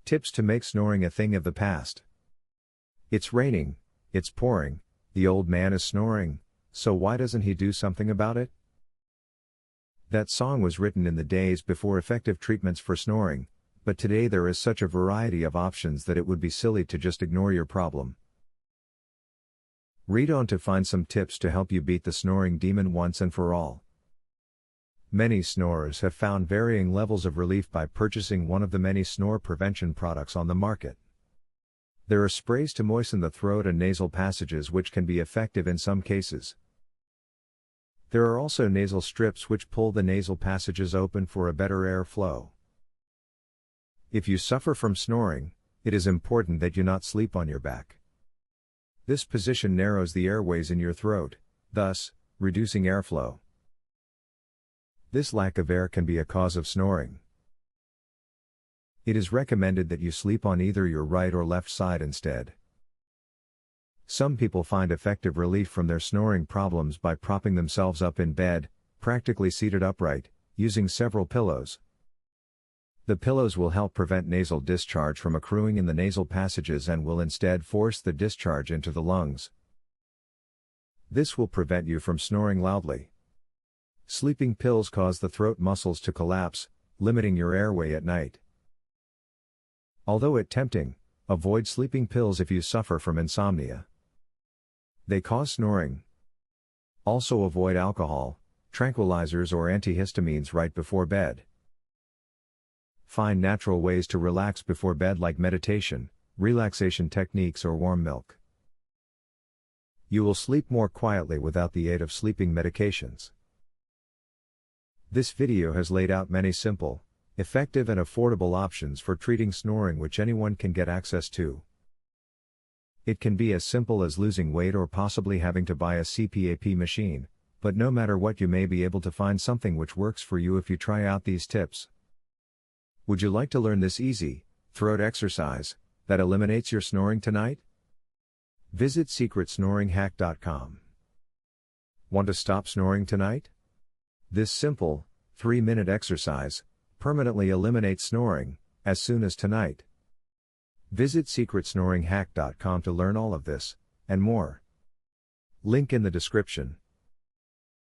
Tips to make snoring a thing of the past. It's raining, it's pouring, the old man is snoring, so why doesn't he do something about it? That song was written in the days before effective treatments for snoring, but today there is such a variety of options that it would be silly to just ignore your problem. Read on to find some tips to help you beat the snoring demon once and for all. Many snorers have found varying levels of relief by purchasing one of the many snore prevention products on the market. There are sprays to moisten the throat and nasal passages which can be effective in some cases. There are also nasal strips which pull the nasal passages open for a better airflow. If you suffer from snoring, it is important that you not sleep on your back. This position narrows the airways in your throat, thus, reducing airflow. This lack of air can be a cause of snoring. It is recommended that you sleep on either your right or left side instead. Some people find effective relief from their snoring problems by propping themselves up in bed, practically seated upright, using several pillows. The pillows will help prevent nasal discharge from accruing in the nasal passages and will instead force the discharge into the lungs. This will prevent you from snoring loudly. Sleeping pills cause the throat muscles to collapse, limiting your airway at night. Although it's tempting, avoid sleeping pills if you suffer from insomnia. They cause snoring. Also avoid alcohol, tranquilizers or antihistamines right before bed. Find natural ways to relax before bed like meditation, relaxation techniques or warm milk. You will sleep more quietly without the aid of sleeping medications. This video has laid out many simple, effective and affordable options for treating snoring which anyone can get access to. It can be as simple as losing weight or possibly having to buy a CPAP machine, but no matter what, you may be able to find something which works for you if you try out these tips. Would you like to learn this easy, throat exercise that eliminates your snoring tonight? Visit secretsnoringhack.com. Want to stop snoring tonight? This simple, 3-minute exercise permanently eliminates snoring as soon as tonight. Visit secretsnoringhack.com to learn all of this and more. Link in the description.